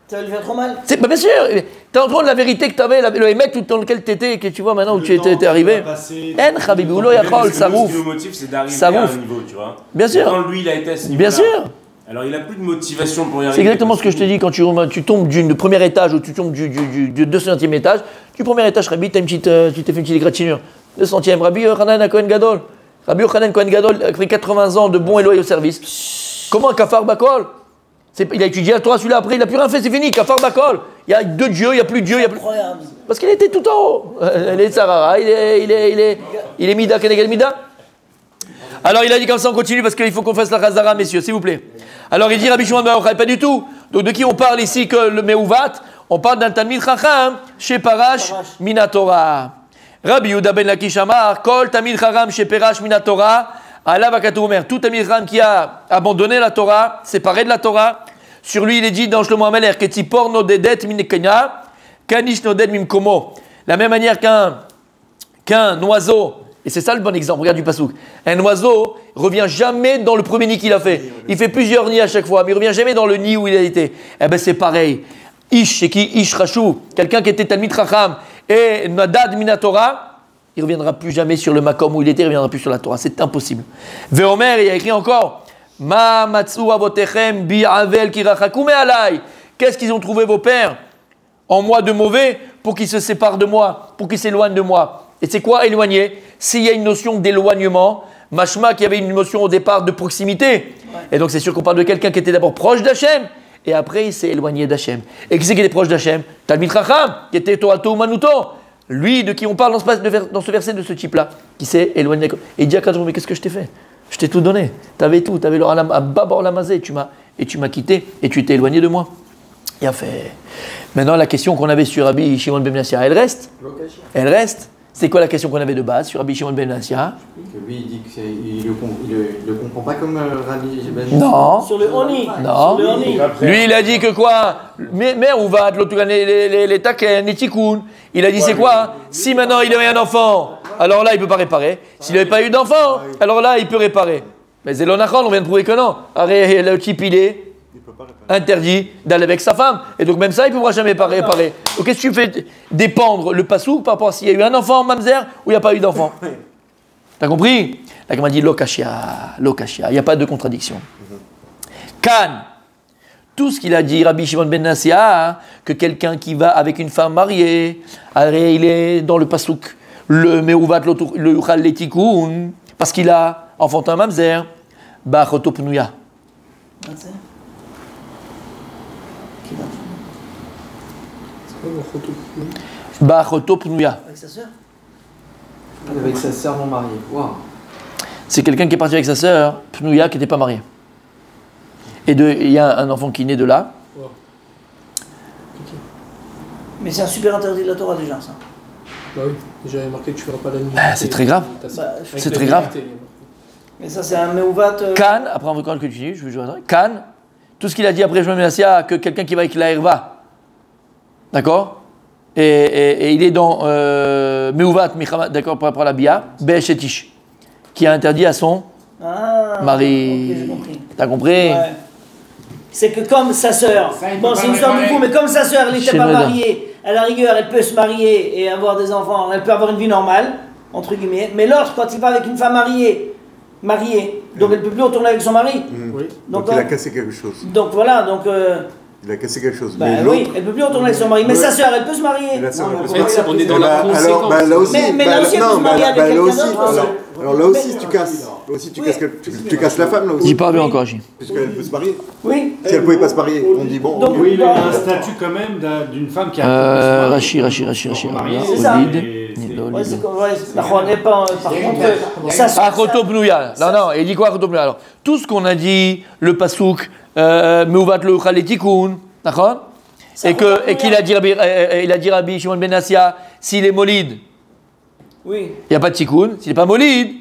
Speaker 6: Ça va lui faire trop mal.
Speaker 1: Bien sûr, tu es en train de la vérité que tu avais, le émet dans lequel tu étais, que tu vois maintenant où tu étais arrivé. En Khabibi, ou lo yachol, ça rouf.
Speaker 4: Le motif, c'est d'arriver à un niveau, tu vois.
Speaker 1: Bien sûr.
Speaker 4: Quand lui, il a été à ce niveau-là.
Speaker 1: Bien sûr.
Speaker 4: Alors, il n'a plus de motivation pour y arriver.
Speaker 1: C'est exactement ce que je te dis quand tu tombes du premier étage ou tu tombes du 200e étage. Du premier étage, Rabbi, tu t'es fait une petite égratignure. 200e, Rabbi Yochanan Cohen Gadol. Rabbi Yochanan Cohen Gadol a pris 80 ans de bon et loyal service. Comment un kafar bakol? Il a étudié la Torah, celui-là après, il n'a plus rien fait, c'est fini, kafar bakol. Il y a deux dieux, il n'y a plus de dieu.
Speaker 6: Incroyable.
Speaker 1: Parce qu'il était tout en haut. Il est Sarara, il est Mida, Kenegel Mida. Alors il a dit comme ça, on continue parce qu'il faut qu'on fasse la Chazara, messieurs, s'il vous plaît. Alors il dit Rabbi Shimon ben Yochai, pas du tout. Donc de qui on parle ici que le Meuvat? On parle d'un Talmid Chacham chez Parash Minatora. Rabbi Yehuda ben Lakish Amar, Kol Talmid Chacham chez Parash Minatora. Allah va Omer, tout Talmid Chacham qui a abandonné la Torah, séparé de la Torah. Sur lui, il est dit dans Shlomo HaMelech, Ketipor nodedet min Kenya, Kanish noded mimkomo. La même manière qu'un oiseau, et c'est ça le bon exemple, regarde du pasouk. Un oiseau revient jamais dans le premier nid qu'il a fait. Il fait plusieurs nids à chaque fois, mais il revient jamais dans le nid où il a été. Eh bien c'est pareil. Ish, c'est qui? Ish Rachou, quelqu'un qui était Talmid Chacham et Nadad Minatora, il ne reviendra plus jamais sur le makom où il était, il ne reviendra plus sur la Torah. C'est impossible. Veomer, il a écrit encore Ma matsu avotechem bi avel kirachakume alai. Qu'est-ce qu'ils ont trouvé vos pères en moi de mauvais pour qu'ils se séparent de moi, pour qu'ils s'éloignent de moi? Et c'est quoi éloigner? S'il y a une notion d'éloignement, mashma qui avait une notion au départ de proximité. Et donc c'est sûr qu'on parle de quelqu'un qui était d'abord proche d'Hachem et après il s'est éloigné d'Hachem. Et qui c'est qui était proche d'Hachem? Talmid Chacham, qui était Torato Manuto. Lui, de qui on parle dans ce verset de ce type-là, qui s'est éloigné. Et il dit à Kadosh, mais qu'est-ce que je t'ai fait? Je t'ai tout donné. Tu avais tout. Tu avais l'oralam à Babor Lamazé. Tu m'as quitté et tu t'es éloigné de moi. Il a fait. Maintenant, la question qu'on avait sur Rabbi Shimon ben Menassia, elle reste. Elle reste. C'est quoi la question qu'on avait de base sur Rabbi Shimon ben Menassia?
Speaker 5: Lui, il dit qu'il ne le comprend pas comme Rabbi Ben.
Speaker 1: Non.
Speaker 6: Sur le Oni.
Speaker 1: Non. Lui, il a dit que quoi? Mais où va les taken, les tikun? Il a dit c'est quoi? Si maintenant il avait un enfant, alors là il ne peut pas réparer. S'il n'avait pas eu d'enfant, alors là il peut réparer. Mais Zélonachon, on vient de prouver que non. Le type il est interdit d'aller avec sa femme. Et donc même ça il ne pourra jamais réparer. Donc qu'est-ce que tu fais dépendre le pasouk par rapport à s'il y a eu un enfant en mamzer ou il n'y a pas eu d'enfant? T'as compris? Là comme on dit lokashia, il n'y a pas de contradiction. Kan. Tout ce qu'il a dit, Rabbi Shimon ben Menassia, que quelqu'un qui va avec une femme mariée, il est dans le pasouk, le meuvat, le yuchal letikun, parce qu'il a enfanté un mamzer, Bachoto Pnouya. Bachoto Pnouya.
Speaker 6: Avec sa sœur?
Speaker 3: Avec sa sœur non mariée. Wow.
Speaker 1: C'est quelqu'un qui est parti avec sa sœur, Pnouya, qui n'était pas marié. Et il y a un enfant qui naît de là. Wow.
Speaker 6: Okay. Mais c'est un super interdit de la Torah déjà, ça.
Speaker 3: Bah oui, j'avais marqué que tu ne feras pas la nuit.
Speaker 1: C'est très grave. C'est très grave.
Speaker 6: Mais ça, c'est un Meuvat.
Speaker 1: Kan, après on veut quand continue, je veux jouer. Kan, tout ce qu'il a dit après Shmuel ben Menassia, que quelqu'un qui va avec la herva, d'accord, et il est dans Meuvat, d'accord, par rapport à la Bia, Be'eshetish, qui a interdit à son mari.
Speaker 6: Okay, j'ai compris.
Speaker 1: T'as compris?
Speaker 6: Ouais. C'est que comme sa sœur, bon c'est une histoire de fou, mais comme sa sœur, elle n'était pas mariée, à la rigueur, elle peut se marier et avoir des enfants, elle peut avoir une vie normale, entre guillemets, mais l'autre, quand il va avec une femme mariée, donc elle ne peut plus retourner avec son mari.
Speaker 5: Oui. Donc il a cassé quelque chose.
Speaker 6: Donc voilà, donc...
Speaker 5: il a cassé quelque chose.
Speaker 6: Bah, oui, elle ne peut plus retourner avec son mari, mais sa sœur, elle peut se marier.
Speaker 3: On est dans la conséquence.
Speaker 5: Bah, là aussi,
Speaker 6: mais là aussi, elle peut se marier avec quelqu'un d'autre.
Speaker 5: Alors là aussi, tu casses. Là aussi, tu casses la femme, là aussi.
Speaker 1: Dis pas bien encore, J.
Speaker 5: Puisqu'elle peut se marier.
Speaker 6: Oui.
Speaker 5: Si elle ne pouvait pas se marier, on dit bon.
Speaker 2: Donc, oui, il a un statut quand même d'une femme qui a.
Speaker 1: Rachi.
Speaker 6: C'est ça. Par contre, ça.
Speaker 1: Achoto Pnouya. Non, il dit quoi Achoto Pnouya? Alors, tout ce qu'on a dit, le pasouk, Meuvat le Chaletikoun, d'accord? Et qu'il a dit Rabbi Shimon ben Menassia, s'il est molide,
Speaker 6: oui.
Speaker 1: Il n'y a pas de tikoun. S'il n'est pas molide,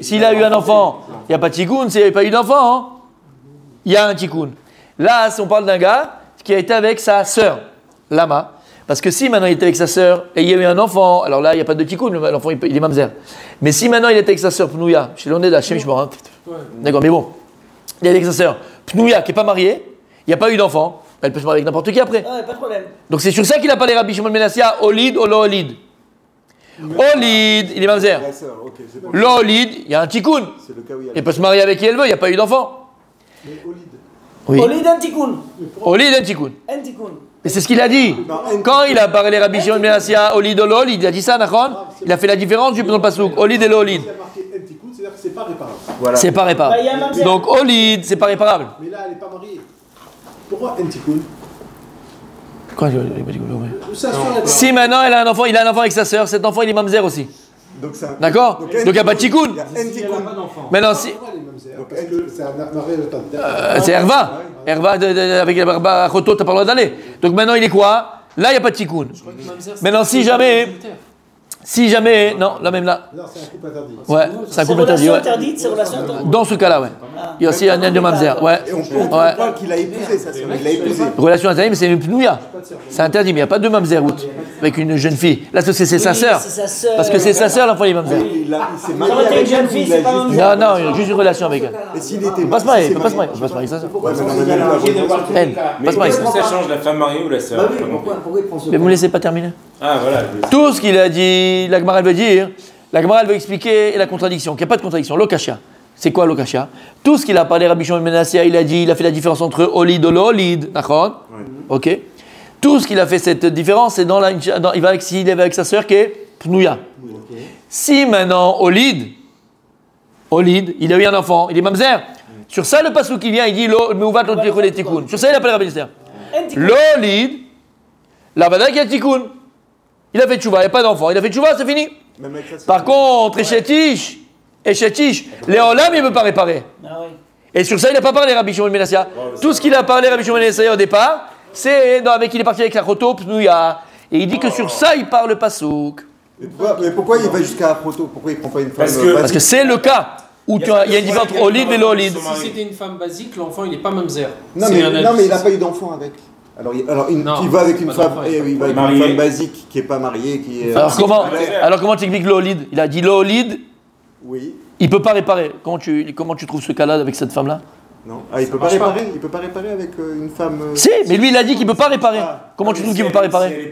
Speaker 1: s'il a eu un enfant, il n'y a pas de tikoun. S'il n'y a pas eu d'enfant, il y a un tikoun. Là, on parle d'un gars qui a été avec sa sœur, Lama. Parce que si maintenant il était avec sa sœur et il y a eu un enfant, alors là, il n'y a pas de tikoun, l'enfant il est mamzer. Mais si maintenant il était avec sa sœur, Pnouya, chez l'Oneda, chez Mishmor, d'accord, mais bon, il est avec sa sœur, Pnouya, qui n'est pas mariée, il n'y a pas eu d'enfant, elle peut se marier avec n'importe qui après.
Speaker 6: Ouais, pas de problème.
Speaker 1: Donc c'est sur ça qu'il a parlé Rabbi Shimon ben Menassia, Olid ou lo Olid. Olid, il est mamzer. L'olid, il y a un tikkun. Il peut se marier avec qui elle veut, il n'y a pas eu d'enfant.
Speaker 8: Mais Olid.
Speaker 1: Oui.
Speaker 6: Olid un tikkun.
Speaker 1: Olid un tikkun.
Speaker 6: Un tikkun.
Speaker 1: Et c'est ce qu'il a dit. Quand il a parlé Rabbi Shimon ben Menassia, Olid ou lo Olid, il a dit ça, Nachon. Il a fait la différence du le pasouk. Olid et lo Olid.
Speaker 8: C'est-à-dire que c'est pas réparable.
Speaker 1: Voilà. C'est pas réparable. Donc Olid, c'est pas réparable.
Speaker 8: Mais là, elle n'est pas mariée. Pourquoi un tikkun?
Speaker 1: Si maintenant il a un enfant avec sa sœur, cet enfant il est mamzer aussi. D'accord? Donc il n'y a pas de tikkun. Maintenant si. C'est Herva. Herva avec Herva à Choto, tu n'as pas le droit d'aller. Donc maintenant il est quoi? Là il n'y a pas de tikkun. Maintenant si jamais, non, là même là.
Speaker 8: Non, c'est un couple interdit.
Speaker 1: Ouais, c'est un couple interdit.
Speaker 6: C'est relation interdite.
Speaker 1: Dans ce cas-là, ouais. Il y a aussi un de mamzer. Ouais.
Speaker 5: Et on parle qu'il a épousé sa sœur. Il l'a épousé.
Speaker 1: Relation interdite, mais c'est une pnouya. C'est interdit, mais il n'y a pas de mamzer avec une jeune fille. Là, c'est sa sœur. Parce que c'est sa sœur, l'enfant, il est mamzer.
Speaker 5: Il s'est marié avec une jeune fille, c'est pas
Speaker 1: mamzer. Non, juste une relation avec elle.
Speaker 5: Et s'il était.
Speaker 1: Pas se marier, pas se marier avec sa sœur. Pas se marier.
Speaker 4: Est-ce que ça change la femme mariée ou la sœur?
Speaker 1: Mais vous me laissez pas terminer.
Speaker 4: Ah, voilà.
Speaker 1: Tout ce qu'il a dit, la Gemara elle veut dire, la Gemara elle veut expliquer la contradiction, qu'il n'y a pas de contradiction. L'okasha. C'est quoi l'okasha? Tout ce qu'il a parlé, Rabbi Shimon ben Menassia, il a fait la différence entre Olid et Olid, d'accord? Ok. Tout ce qu'il a fait cette différence, c'est s'il est avec sa sœur qui est Pnouya. Si maintenant Olid, il a eu un enfant, il est mamzer. Sur ça, le passou qui vient, il dit Meuvat lo tikkun. Sur ça, il appelle Rabbi Esther. L'Olid, la vada qui a tikkun. Il a fait tchouva, il n'y a pas d'enfant. Il a fait tchouva, c'est fini. Par contre, Echetish, Léolam, il ne veut pas réparer. Et sur ça, il n'a pas parlé Rabbi Shimon ben Menassia. Tout ce qu'il a parlé Rabbi Shimon ben Menassia au départ, c'est avec il est parti avec la Choto, Pnouya. Et il dit que sur ça, il parle le pasouk.
Speaker 5: Mais pourquoi il va jusqu'à Choto? Pourquoi il ne prend pas une femme
Speaker 1: Parce que c'est le cas où il y a une différence entre Olid et l'Olid.
Speaker 3: Si c'était une femme basique, l'enfant, il n'est pas mamzer.
Speaker 5: Non, mais il n'a pas eu d'enfant avec. Alors il va avec une femme basique qui n'est pas mariée, qui est...
Speaker 1: Alors comment tu expliques l'Olid? Il a dit l'Olid.
Speaker 5: Oui.
Speaker 1: Il peut pas réparer. Comment tu trouves ce cas-là avec cette femme-là?
Speaker 5: Non. Ah, il peut pas réparer. Il peut pas réparer avec une femme.
Speaker 1: Si, mais lui il a dit qu'il peut pas réparer. Comment tu trouves qu'il peut pas réparer?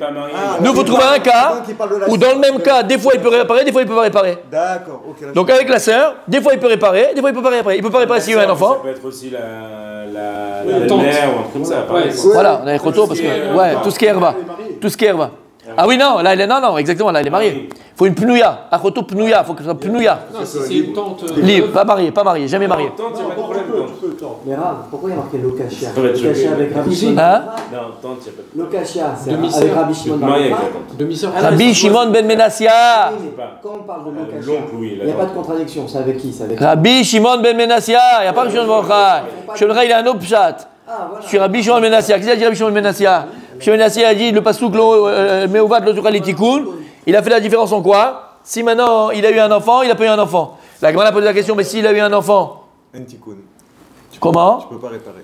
Speaker 1: Nous vous trouvez un cas où dans le même cas, des fois il peut réparer, des fois il peut pas réparer.
Speaker 5: D'accord. Ok.
Speaker 1: Donc avec la sœur, des fois il peut réparer, des fois il peut pas réparer. Il peut pas réparer s'il y a un enfant.
Speaker 4: Ça peut être aussi la mère ou un truc comme ça.
Speaker 1: Voilà, on a les photos parce que tout ce qui est herva. Ah oui, non, là, non, exactement, là, elle est mariée. Il faut une pnouya. Achoto pnouya, il faut que ce soit pnouya.
Speaker 3: Non, si c'est une tante.
Speaker 1: Libre, pas mariée, jamais mariée.
Speaker 4: Tante, il n'y a pas de problème.
Speaker 7: Mais Rav, pourquoi il y a marqué Lokashia? Lokashia avec Rabbi Shimon.
Speaker 1: Hein?
Speaker 4: Non, tante, il n'y a pas de problème.
Speaker 7: Lokashia, c'est avec Rabbi Shimon dans le
Speaker 3: Demi-sœur.
Speaker 1: Rabbi Shimon ben Menassia.
Speaker 7: Quand on parle de Lokashia,
Speaker 4: L'oncle, oui.
Speaker 7: il n'y a pas de contradiction. C'est avec qui? C'est avec
Speaker 1: Rabbi Shimon ben Menassia. Il n'y a pas de Shimon ben Menassia. Shimon ben il a un autre pshat. Sur Rabbi Shimon ben Menassia. Qu'est-ce qu'il a dit Rabbi Shimon ben Menassia? Shimon ben Menassia a dit le pasouk Meouvad lo tukal tikun. Il a fait la différence en quoi? Si maintenant il a eu un enfant, il n'a pas eu un enfant. La Gemara a posé la question, mais s'il a eu un enfant, comment?
Speaker 5: Tu peux pas réparer.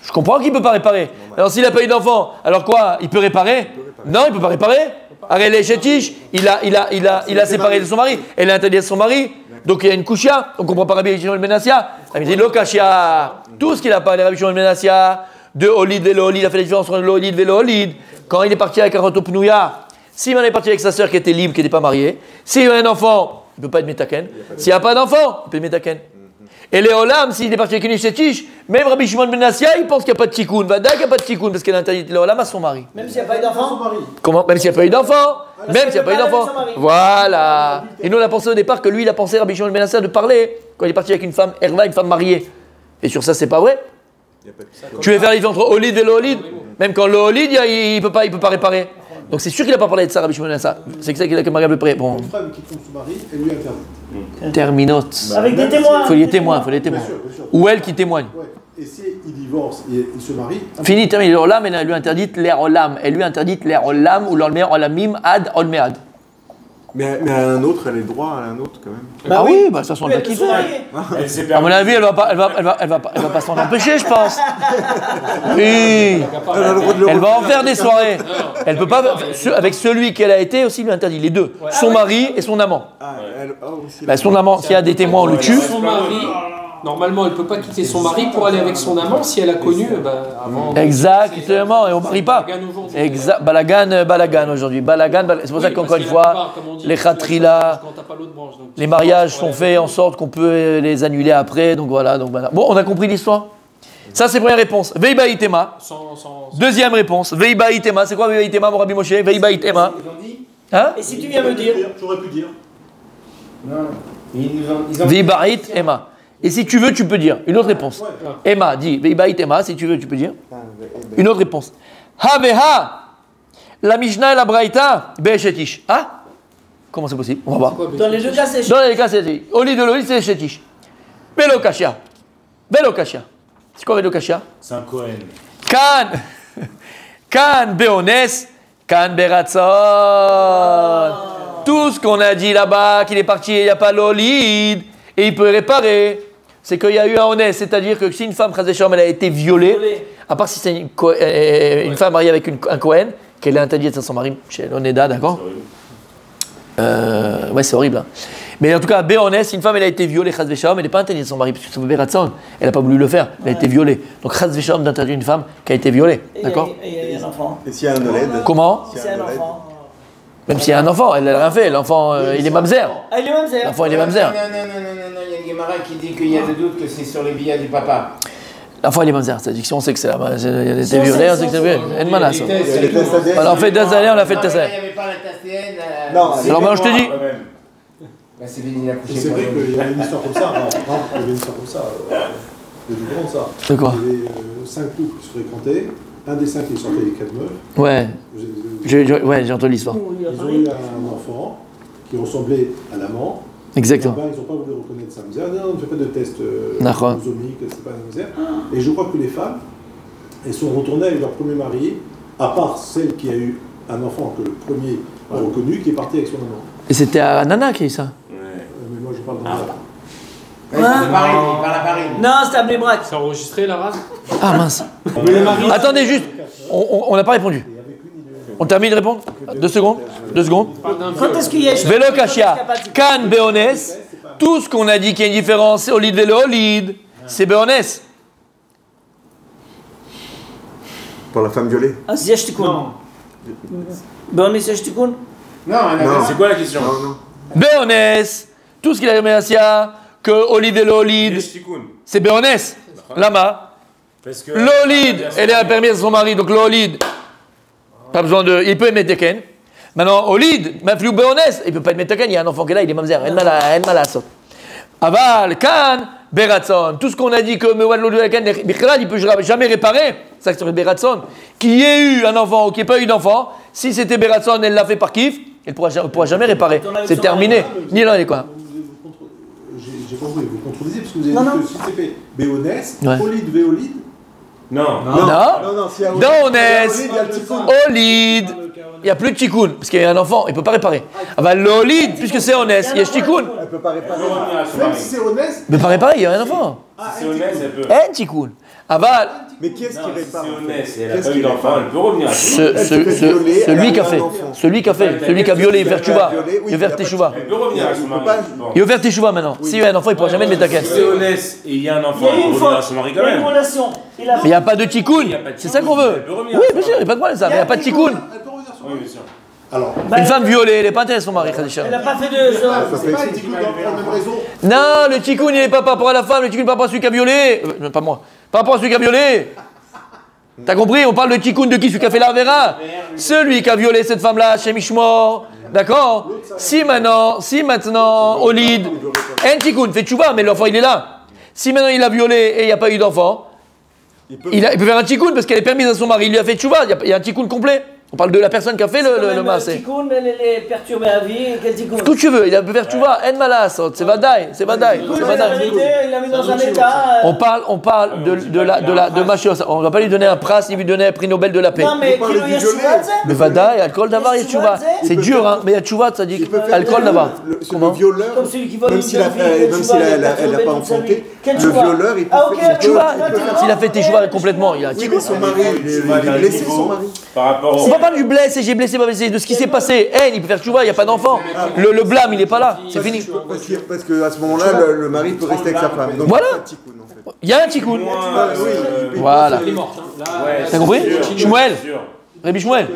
Speaker 1: Je comprends qu'il ne peut pas réparer. Alors s'il n'a pas eu d'enfant, alors quoi? Il peut réparer? Non, il ne peut pas réparer. Arrête les chétiches, il a séparé de son mari. Elle a interdit à son mari. Donc il y a une kouchia. On ne comprend pas Rabbi Shimon ben Menassia. Il dit Lokashia. Tout ce qu'il a parlé Rabbi Shimon ben Menassia, de Olid et Olid, il a fait la différence entre l'Olid et l'Olid. Quand il est parti avec un rotopnouya, s'il est parti avec sa sœur qui était libre, qui n'était pas mariée, s'il a un enfant, il ne peut pas être métaken. S'il n'y a pas d'enfant, il peut être métaken. Et les Olam, s'il est parti avec une Ishetish, même Rabbi Shimon ben Menassia, il pense qu'il n'y a pas de tikkun. Vada qu'il n'y a pas de tikkun parce qu'elle a interdit les Olam à son mari.
Speaker 6: Même s'il n'y a pas eu d'enfant.
Speaker 1: Comment? Même s'il n'y a pas eu d'enfant. Même s'il n'y a pas eu d'enfant. Voilà. Et nous, on a pensé au départ que lui, il a pensé Rabbi Shimon ben Menassia de parler quand il est parti avec une femme, Herva, une femme mariée. Et sur ça, c'est pas vrai. Tu veux faire la différence entre Olid et l'Olid? Même quand l'Olid, il peut pas réparer. Donc c'est sûr qu'il n'a pas parlé de ça, Rabbi Shimon ben Menassia. C'est que ça qu'il a comme près. Bon.
Speaker 8: Une femme qui trompe son mari, elle lui interdit.
Speaker 1: Terminote.
Speaker 6: Avec des témoins.
Speaker 1: Il faut les témoins, Bien sûr. Ou elle qui témoigne.
Speaker 8: Ouais. Et si il divorce et il se marie.
Speaker 1: Fini, terminé. L'Olam, elle lui interdite l'air Olam. Elle lui interdite l'air Olam ou l'Olmer Olamim ad Olmead.
Speaker 5: Mais à un autre, elle a le droit à un autre quand même.
Speaker 1: Ah oui, bah de toute façon, elle va kiffer. À mon avis, elle va pas s'en empêcher, je pense. Oui. Elle va en faire des soirées. Elle peut pas, avec celui qu'elle a été aussi, lui interdit les deux. Son mari et son amant. Bah, son amant, s'il y a des témoins, on le tue.
Speaker 3: Son mari. Normalement, elle ne peut pas quitter son mari pour aller avec son amant si elle a connu avant.
Speaker 1: Exactement, et on ne marie pas. Balagan aujourd'hui. C'est pour ça qu'encore une fois, les khatrila, les mariages sont faits en sorte qu'on peut les annuler après. Donc voilà. Bon, on a compris l'histoire? Ça, c'est première réponse. Veiba itema. Deuxième réponse. Veiba itema. C'est quoi Veiba itema, mon Rabbi Moshe? Veiba itema. Hein?
Speaker 6: Et si tu viens me dire?
Speaker 8: J'aurais pu dire.
Speaker 2: Non.
Speaker 1: Veiba itema. Et si tu veux, tu peux dire. Une autre réponse. Emma dit, Veibait Emma, si tu veux, tu peux dire. Une autre réponse. Ha, la Mishnah et la Braïta, Be'eshetish. Ah? Comment c'est possible? On va voir.
Speaker 6: Dans les deux cas, c'est
Speaker 1: Dans les deux cas, c'est au lit de l'olive, c'est Shetish. Velokashia. C'est quoi Velokashia?
Speaker 2: C'est un Cohen.
Speaker 1: Kan Beones, Kan Beratzon. Tout ce qu'on a dit là-bas, qu'il est parti, il n'y a pas l'olide, et il peut réparer. C'est qu'il y a eu un honnête, c'est-à-dire que si une femme, elle a été violée, à part si c'est une femme mariée avec un Cohen, qu'elle est interdite de son mari chez l'Oneda, d'accord? Ouais, c'est horrible. Hein. Mais en tout cas, Béonès, si une femme elle a été violée, Chaz Veshalom, elle n'est pas interdite de son mari, parce que c'est Beratson, elle n'a pas voulu le faire, elle a été violée. Donc Chaz Veshalom d'interdire une femme qui a été violée, d'accord?
Speaker 6: Et il y a un enfant.
Speaker 5: Et s'il y a un oled?
Speaker 1: Comment?
Speaker 6: Si c'est un enfant.
Speaker 1: Même s'il y a un enfant, elle n'a rien fait, l'enfant il est mamzer.
Speaker 6: Ah, il est mamzer.
Speaker 1: L'enfant il est mamzer.
Speaker 2: Non, il y a une Gemara qui dit qu'il y a des doutes que c'est sur les billets du papa.
Speaker 1: L'enfant il est mamzer, c'est-à-dire que si on sait que elle a été violée, on sait que c'est violée. Elle menace. Alors on fait des années, on a fait le test.
Speaker 2: Il n'y avait pas la TACN.
Speaker 5: Non,
Speaker 1: alors maintenant je te dis.
Speaker 2: C'est Béni la couche.
Speaker 8: C'est vrai qu'il y avait une histoire comme ça. Il y avait une histoire comme ça. Il y avait du grand ça.
Speaker 1: C'est quoi?
Speaker 8: Il y avait 5 couples qui se fréquentaient. Un des 5 qui sortait avec 4 meufs.
Speaker 1: Ouais. J'ai entendu l'histoire.
Speaker 8: Ils ont eu un enfant qui ressemblait à l'amant.
Speaker 1: Exactement.
Speaker 8: Ils n'ont pas voulu reconnaître ça. Ils disaient, non, on ne fait pas de test chromosomique, c'est pas un misère. Et je crois que les femmes, elles sont retournées avec leur premier mari, à part celle qui a eu un enfant que le premier a reconnu, qui est parti avec son amant.
Speaker 1: Et c'était à Nana qui a eu ça?
Speaker 8: Mais moi je parle de ça.
Speaker 2: Il parle à Paris.
Speaker 6: Non, c'était à Blébrac.
Speaker 3: C'est enregistré la race?
Speaker 1: Ah mince. Attendez juste, on n'a pas répondu. On termine de répondre? 2 secondes.
Speaker 6: Quand est-ce qu'il y a
Speaker 1: Vélo Kashia, Kan Béonès, tout ce qu'on a dit qu'il y a une différence, c'est Olid Vélo Olid, c'est Béonès.
Speaker 5: Pour la femme violée?
Speaker 6: Ah, c'est Yashtikun. Béonès Yashtikun?
Speaker 2: Non,
Speaker 4: c'est quoi la question?
Speaker 5: Non.
Speaker 1: Béonès, tout ce qu'il a dit Méassia, que Olid Vélo Olid, c'est Béonès. Lama. L'Olid, elle est permise à son mari, donc l'Olid, pas besoin de. Il peut émettre des ken. Maintenant, Olid, Maflou Béonès, il ne peut pas être Metaken, il y a un enfant qui est là, il est mamzer, en mal à sot. Aval, Kan, Beratson, tout ce qu'on a dit que Mewad Lodouakan, il ne peut jamais réparer, ça c'est Beratson, qu'il y ait eu un enfant ou qu'il n'y ait pas eu d'enfant, si c'était Beratson, elle l'a fait par kiff, elle ne pourra jamais réparer. C'est terminé. Ni l'un ni quoi.
Speaker 8: J'ai compris, vous contredisez parce que vous avez dit que si c'est fait Béonès, Olid, Véolid.
Speaker 4: Non.
Speaker 1: Béonès, Olid. Il n'y a plus de tikkun, parce qu'il y a un enfant, il ne peut pas réparer. Ah bah l'olid, puisque c'est honnête, il y a tikkun.
Speaker 8: Elle ne peut pas réparer. Même si c'est honnête.
Speaker 1: Il ne peut pas réparer, il y a un enfant.
Speaker 4: Si c'est honnête, elle peut.
Speaker 1: Un tikkun. Ah bah.
Speaker 8: Mais qui est-ce qui répare?
Speaker 4: Si c'est honnête, elle n'a pas eu d'enfant, elle peut revenir.
Speaker 1: Celui qui a fait. Celui qui a fait. Celui qui a violé, il va faire tchouva. Il va faire teshuva.
Speaker 4: Elle peut revenir à son mari.
Speaker 1: Il va faire teshuva maintenant. S'il y a un enfant, il ne pourra jamais le mettre à
Speaker 4: Si c'est honnête et il y a un enfant, il peut revenir à son mari quand même.
Speaker 1: Mais il n'y a pas de tikkun. C'est ça qu'on veut. Oui, bien sûr, il n'y a pas de problème ça. Mais il n'y a pas de tikkun.
Speaker 4: Oui, bien sûr.
Speaker 8: Alors,
Speaker 1: une femme violée, elle n'est pas intéressée son mari, Khadija.
Speaker 6: Elle n'a pas fait de.
Speaker 8: ça fait pas tikkun pour la même raison.
Speaker 1: Non, le tikkun, il n'est pas par rapport à la femme, le tikkun par rapport à celui qui a violé. Pas moi. Par rapport à celui qui a violé. T'as compris? On parle de tikkun de qui? Celui qui a fait la vera. Celui qui a violé cette femme-là, chez Mishmor. D'accord? Si maintenant, Olid, un tikkun, fait tchouva, mais l'enfant il est là. Si maintenant il a violé et il n'y a pas eu d'enfant, il peut faire un tikkun parce qu'elle est permise à son mari, il lui a fait tchouva, il y a un tikkun complet. On parle de la personne qui a fait le massé.
Speaker 6: Tikkun, les perturbés à vie, quel tikkun?
Speaker 1: Ce que tu veux, il a pu faire tchouva, en malasot, c'est vadaï.
Speaker 6: Il l'a mis dans un état.
Speaker 1: On parle de Machios. On ne va pas lui donner un pras, il lui donner un prix Nobel de la paix.
Speaker 6: Non, mais il y a tchouva,
Speaker 1: mais vadaï, alcool d'avar, il y a tchouva. C'est dur, hein, mais il y a tchouva, ça dit alcool d'avar.
Speaker 8: Le violeur, même s'il n'a pas enfanté, le violeur, il peut faire
Speaker 1: tchouva. S'il a fait tchouva complètement, il a
Speaker 8: oui, mais son mari, il a blessé son mari.
Speaker 4: Par rapport
Speaker 1: au. On parle du blessé, j'ai blessé, pas blessé, de ce qui s'est passé. Il peut faire tchouva, il n'y a pas d'enfant. Le blâme, il n'est pas là, c'est fini.
Speaker 8: Parce qu'à ce moment-là, le mari peut rester avec sa femme. Donc,
Speaker 1: voilà. Il y a un tikkun. Voilà. T'as compris? Shmuel. Rabbi Shmuel.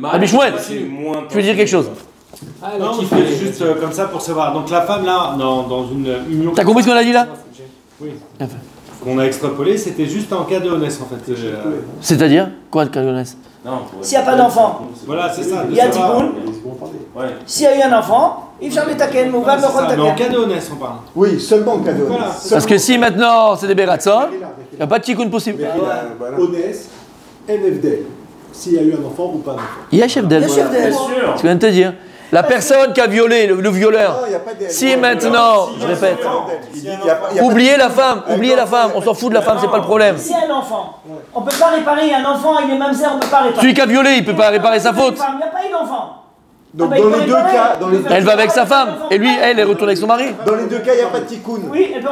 Speaker 1: Rabbi Shmuel. Tu veux dire quelque chose?
Speaker 2: Non, juste comme ça pour savoir. Donc la femme là, dans une union.
Speaker 1: T'as compris ce qu'on a dit là?
Speaker 2: Oui. Qu'on a extrapolé, c'était juste en cas de honnête en fait.
Speaker 1: C'est-à-dire quoi de cas de honnête?
Speaker 6: S'il n'y a pas d'enfant,
Speaker 2: voilà, c'est ça.
Speaker 6: il y a tikkun. S'il y a eu un enfant, il fait le taken, ou va le
Speaker 2: taken. Mais en cas de honnête, on parle.
Speaker 8: Oui, seulement en cas de honnête.
Speaker 1: Parce que si maintenant c'est des beratson, il n'y a pas de tikkun possible.
Speaker 8: Honnête, NFDL. S'il y a eu un enfant ou pas un enfant.
Speaker 1: Il y a chef d'elle. C'est ce que je viens de te dire. La personne qui a violé, le violeur, si maintenant, je répète, oubliez la femme, on s'en fout de la femme, c'est pas le problème.
Speaker 6: Si un enfant, on ne peut pas réparer un enfant, il est mamzer, on ne peut pas réparer.
Speaker 1: Celui qui a violé, il ne peut pas réparer sa faute.
Speaker 6: Il n'y a pas eu d'enfant.
Speaker 8: Donc dans les deux cas,
Speaker 1: elle va avec sa femme, et lui, elle est retournée avec son mari.
Speaker 8: Dans les deux cas, il n'y a pas de tikkun.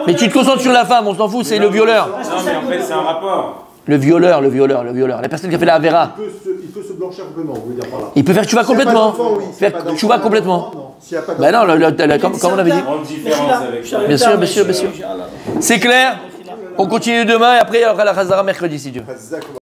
Speaker 1: Mais tu te concentres sur la femme, on s'en fout, c'est le violeur.
Speaker 4: Non, mais en fait, c'est un rapport.
Speaker 1: Le violeur. La personne qui a fait la Avera.
Speaker 8: Il peut se blanchir complètement, vous voulez dire par là.
Speaker 1: Il peut faire tchouva complètement. Faire tchouva complètement. Ben non, comme on avait dit. Bien sûr. C'est clair. On continue demain et après il y aura la Chazara mercredi si Dieu.